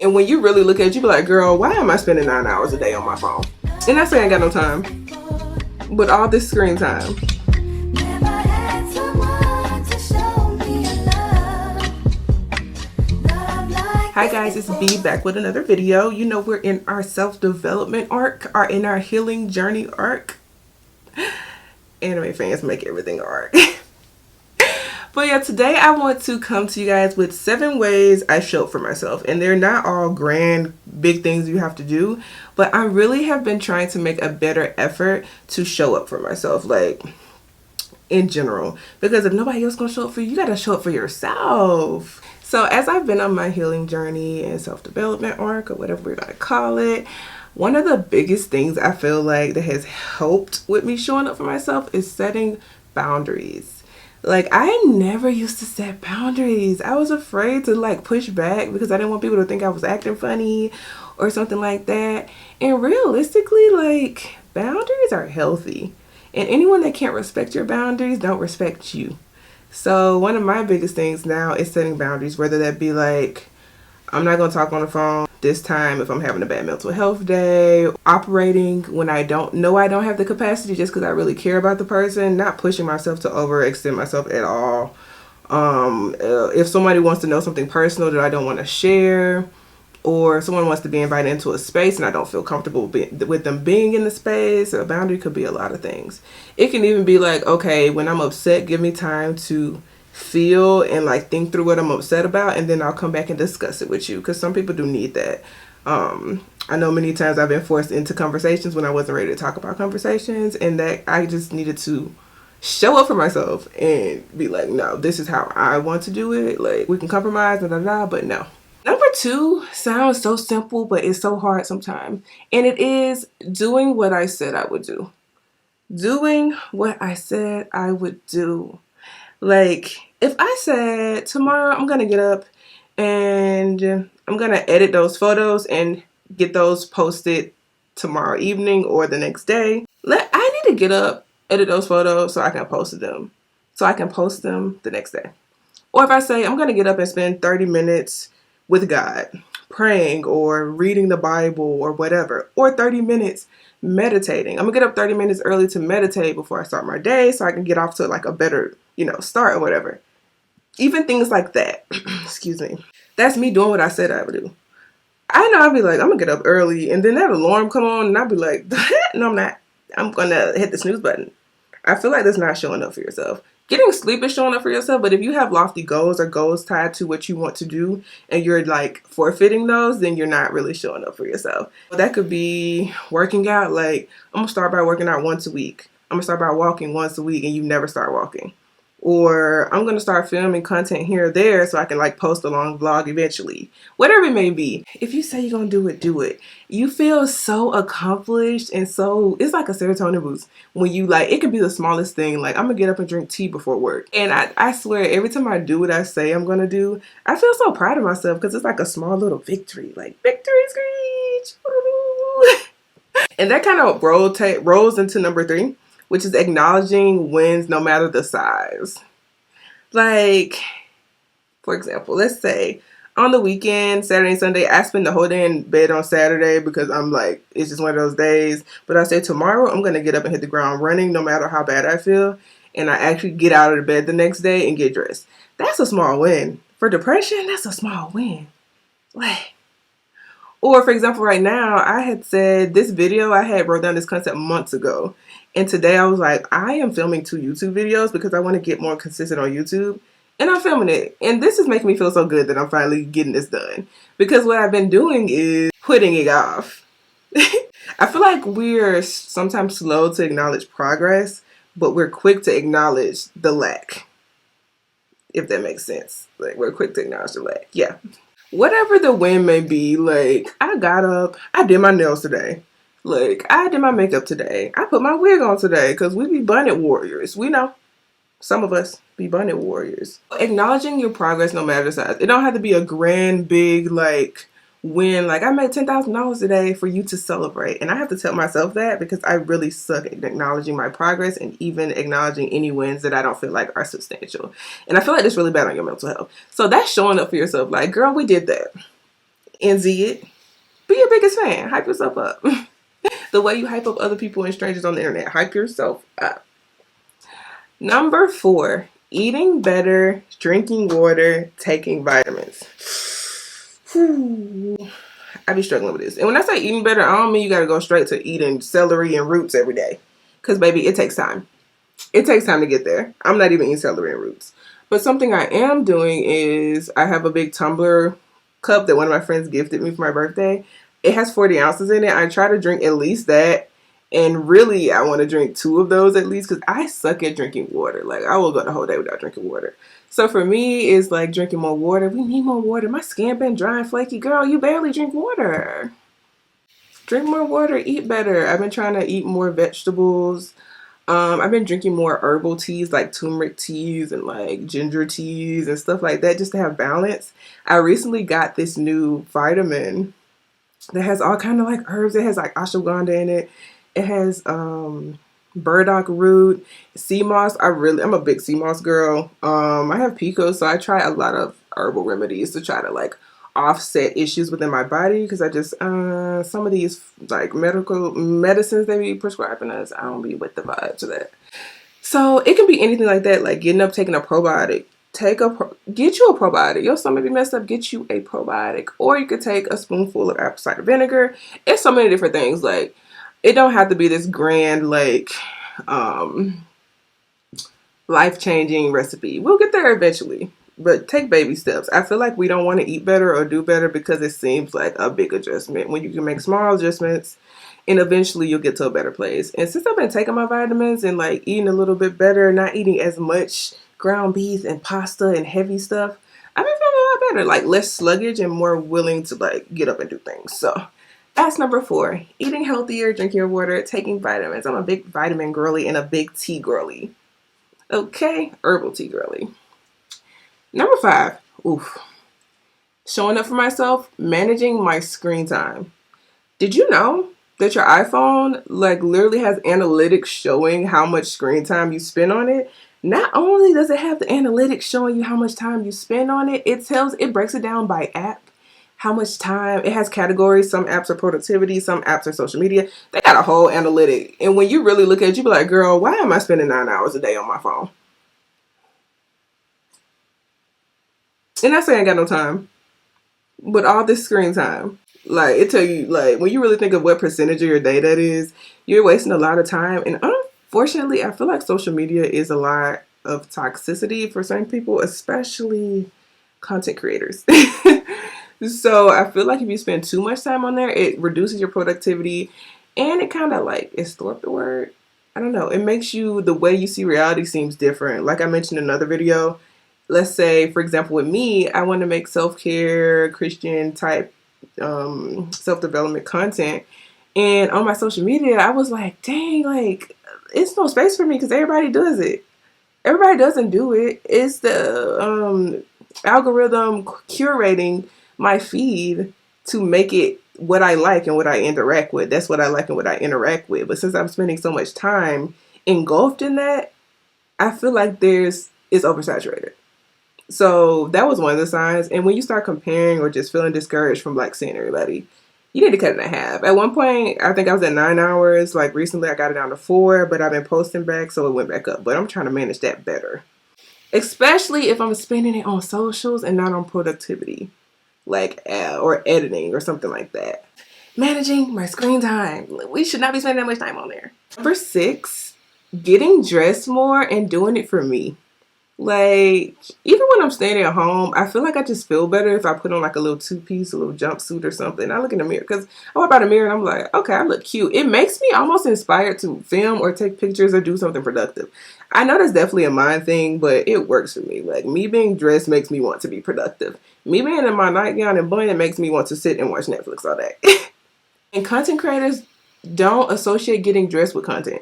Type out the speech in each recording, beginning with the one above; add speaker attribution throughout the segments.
Speaker 1: And when you really look at it, you be like, girl, why am I spending 9 hours a day on my phone? And I say I ain't got no time, but all this screen time. Hi guys, it's B back with another video. You know, we're in our self-development arc, in our healing journey arc. Anime fans make everything an arc. But yeah, today I want to come to you guys with 7 ways I show up for myself. And they're not all grand, big things you have to do. But I really have been trying to make a better effort to show up for myself, like, in general. Because if nobody else gonna show up for you, you gotta show up for yourself. So as I've been on my healing journey and self-development arc, or whatever we're gonna call it, one of the biggest things I feel like that has helped with me showing up for myself is setting boundaries. Like, I never used to set boundaries. I was afraid to like push back because I didn't want people to think I was acting funny or something like that. And realistically, like, boundaries are healthy. And anyone that can't respect your boundaries don't respect you. So one of my biggest things now is setting boundaries, whether that be like, I'm not going to talk on the phone this time if I'm having a bad mental health day, operating when I don't know I don't have the capacity just because I really care about the person, not pushing myself to overextend myself at all. If somebody wants to know something personal that I don't want to share, or someone wants to be invited into a space and I don't feel comfortable with them being in the space, a boundary could be a lot of things. It can even be like, okay, when I'm upset, give me time to feel and like think through what I'm upset about, and then I'll come back and discuss it with you, because some people do need that. I know many times I've been forced into conversations when I wasn't ready to talk about conversations, and that I just needed to show up for myself and be like, no, this is how I want to do it. Like, we can compromise, but no. Number 2 sounds so simple, but it's so hard sometimes. And it is doing what I said I would do. Doing what I said I would do. Like, if I said tomorrow I'm going to get up and I'm going to edit those photos and get those posted tomorrow evening or the next day, I need to get up, edit those photos so I can post them. So I can post them the next day. Or if I say I'm going to get up and spend 30 minutes with God, praying or reading the Bible or whatever, or 30 minutes meditating. I'm gonna get up 30 minutes early to meditate before I start my day so I can get off to like a better, start or whatever. Even things like that. Excuse me. That's me doing what I said I would do. I know I'd be like, I'm gonna get up early, and then that alarm come on and I'd be like, no, I'm not. I'm gonna hit the snooze button. I feel like that's not showing up for yourself. Getting sleep is showing up for yourself, but if you have lofty goals or goals tied to what you want to do and you're like forfeiting those, then you're not really showing up for yourself. That could be working out. Like, I'm gonna start by working out once a week. I'm gonna start by walking once a week, and you never start walking. Or I'm gonna start filming content here or there so I can like post a long vlog eventually. Whatever it may be. If you say you're gonna do it, do it. You feel so accomplished, and so it's like a serotonin boost when you like, it could be the smallest thing. Like, I'm gonna get up and drink tea before work. And I swear, every time I do what I say I'm gonna do, I feel so proud of myself because it's like a small little victory. Like, victory screech. And that kind of rolls into number 3, which is acknowledging wins no matter the size. Like, for example, let's say on the weekend, Saturday and Sunday, I spend the whole day in bed on Saturday because I'm like, it's just one of those days. But I say tomorrow, I'm going to get up and hit the ground running no matter how bad I feel. And I actually get out of the bed the next day and get dressed. That's a small win. For depression, that's a small win. Like, or for example, right now, I had said this video, I had wrote down this concept months ago. And today I was like, I am filming 2 YouTube videos because I want to get more consistent on YouTube. And I'm filming it. And this is making me feel so good that I'm finally getting this done. Because what I've been doing is putting it off. I feel like we're sometimes slow to acknowledge progress, but we're quick to acknowledge the lack. If that makes sense. Like, we're quick to acknowledge the lack. Yeah. Whatever the win may be, like, I got up, I did my nails today. Like, I did my makeup today. I put my wig on today because we be bunny warriors. We know. Some of us be bunny warriors. Acknowledging your progress no matter the size. It don't have to be a grand, big, like, win. Like, I made $10,000 today for you to celebrate. And I have to tell myself that because I really suck at acknowledging my progress and even acknowledging any wins that I don't feel like are substantial. And I feel like it's really bad on your mental health. So that's showing up for yourself. Like, girl, we did that. and Z it. Be your biggest fan. Hype yourself up. The way you hype up other people and strangers on the internet. Hype yourself up. Number 4, eating better, drinking water, taking vitamins. Whew. I be struggling with this. And when I say eating better, I don't mean you gotta go straight to eating celery and roots every day. Because, baby, it takes time. It takes time to get there. I'm not even eating celery and roots. But something I am doing is I have a big tumbler cup that one of my friends gifted me for my birthday. It has 40 ounces in it. I try to drink at least that. And really, I want to drink 2 of those at least because I suck at drinking water. Like, I will go the whole day without drinking water. So for me, it's like drinking more water. We need more water. My skin been dry and flaky. Girl, you barely drink water. Drink more water. Eat better. I've been trying to eat more vegetables. I've been drinking more herbal teas like turmeric teas and like ginger teas and stuff like that just to have balance. I recently got this new vitamin that has all kind of like herbs. It has like ashwagandha in it. It has burdock root, sea moss. I'm a big sea moss girl. I have PCOS, so I try a lot of herbal remedies to try to like offset issues within my body because I just some of these like medical medicines they be prescribing us, I don't be with the vibes of that. So it can be anything like that, like getting up, taking a probiotic. Get you a probiotic. Your stomach be messed up, get you a probiotic. Or you could take a spoonful of apple cider vinegar. It's so many different things. Like, it don't have to be this grand, like, life-changing recipe. We'll get there eventually. But take baby steps. I feel like we don't want to eat better or do better because it seems like a big adjustment. When you can make small adjustments, and eventually you'll get to a better place. And since I've been taking my vitamins and like eating a little bit better, not eating as much ground beef and pasta and heavy stuff, I've been feeling a lot better, like less sluggish and more willing to like get up and do things. So that's number 4, eating healthier, drinking your water, taking vitamins. I'm a big vitamin girly and a big tea girly. Okay, herbal tea girly. Number 5, showing up for myself, managing my screen time. Did you know that your iPhone like literally has analytics showing how much screen time you spend on it? Not only does it have the analytics showing you how much time you spend on it, it breaks it down by app, how much time. It has categories. Some apps are productivity, some apps are social media. They got a whole analytic. And when you really look at it, you be like, girl, why am I spending 9 hours a day on my phone? And I say I ain't got no time, but all this screen time, like it tell you, like when you really think of what percentage of your day that is, you're wasting a lot of time. And unfortunately, I feel like social media is a lot of toxicity for certain people, especially content creators. So I feel like if you spend too much time on there, it reduces your productivity, and it kind of like, is thwarp the word? I don't know. It makes you, the way you see reality seems different. Like I mentioned in another video, let's say, for example, with me, I want to make self-care, Christian type self-development content. And on my social media, I was like, dang, like, it's no space for me because everybody does it. Everybody doesn't do it. It's the algorithm curating my feed to make it what I like and what I interact with. That's what I like and what I interact with. But since I'm spending so much time engulfed in that, I feel like it's oversaturated. So that was one of the signs. And when you start comparing or just feeling discouraged from like seeing everybody, you need to cut it in half. At one point, I think I was at 9 hours. Like recently I got it down to 4, but I've been posting back, so it went back up. But I'm trying to manage that better. Especially if I'm spending it on socials and not on productivity, like or editing or something like that. Managing my screen time. We should not be spending that much time on there. Number 6, getting dressed more and doing it for me. Like, even when I'm staying at home, I feel like I just feel better if I put on like a little 2-piece, a little jumpsuit or something. I look in the mirror because I walk by the mirror and I'm like, okay, I look cute. It makes me almost inspired to film or take pictures or do something productive. I know that's definitely a mind thing, but it works for me. Like, me being dressed makes me want to be productive. Me being in my nightgown and bun, it makes me want to sit and watch Netflix all day. And content creators don't associate getting dressed with content.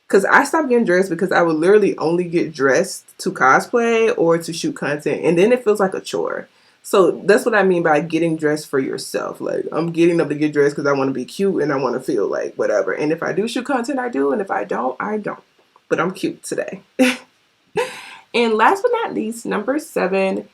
Speaker 1: Because I stopped getting dressed because I would literally only get dressed to cosplay or to shoot content. And then it feels like a chore. So that's what I mean by getting dressed for yourself. Like, I'm getting up to get dressed because I want to be cute and I want to feel like whatever. And if I do shoot content, I do. And if I don't, I don't. But I'm cute today. And last but not least, number 7,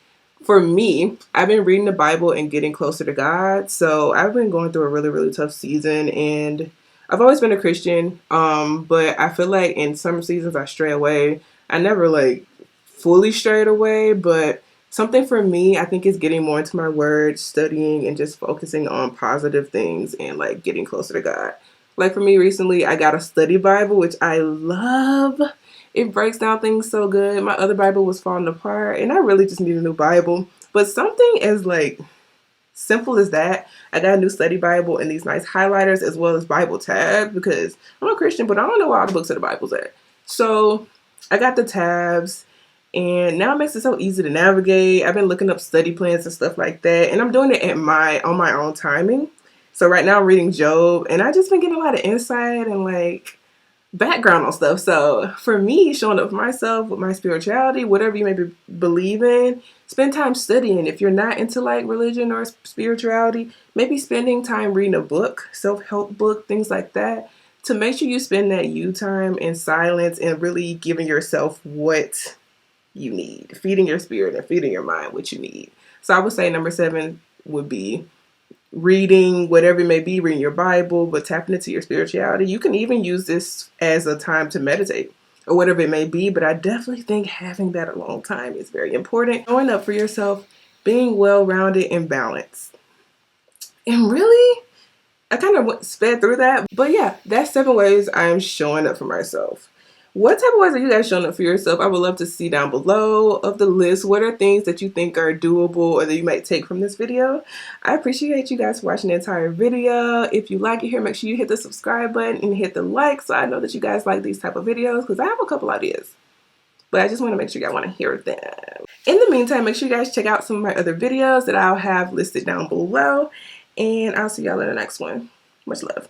Speaker 1: For me, I've been reading the Bible and getting closer to God. So I've been going through a really, really tough season, and I've always been a Christian. But I feel like in some seasons I stray away. I never like fully strayed away, but something for me, I think, is getting more into my word, studying, and just focusing on positive things and like getting closer to God. Like for me recently, I got a study Bible, which I love. It breaks down things so good. My other Bible was falling apart, and I really just need a new Bible. But something as like simple as that, I got a new study Bible and these nice highlighters as well as Bible tabs because I'm a Christian, but I don't know where all the books of the Bible's at. So I got the tabs, and now it makes it so easy to navigate. I've been looking up study plans and stuff like that, and I'm doing it at on my own timing. So right now I'm reading Job, and I just been getting a lot of insight and like background on stuff. So for me, showing up for myself with my spirituality, whatever you may believe in, spend time studying. If you're not into like religion or spirituality, maybe spending time reading a book, self-help book, things like that, to make sure you spend that you time in silence and really giving yourself what you need, feeding your spirit and feeding your mind what you need. So I would say number 7 would be reading, whatever it may be, reading your Bible, but tapping into your spirituality. You can even use this as a time to meditate or whatever it may be, but I definitely think having that alone time is very important. Showing up for yourself, being well-rounded and balanced. And really, I kind of sped through that, but yeah, that's 7 ways I'm showing up for myself. What type of ways are you guys showing up for yourself? I would love to see down below of the list. What are things that you think are doable or that you might take from this video? I appreciate you guys for watching the entire video. If you like it here, make sure you hit the subscribe button and hit the like so I know that you guys like these type of videos because I have a couple ideas. But I just want to make sure y'all want to hear them. In the meantime, make sure you guys check out some of my other videos that I'll have listed down below. And I'll see y'all in the next one. Much love.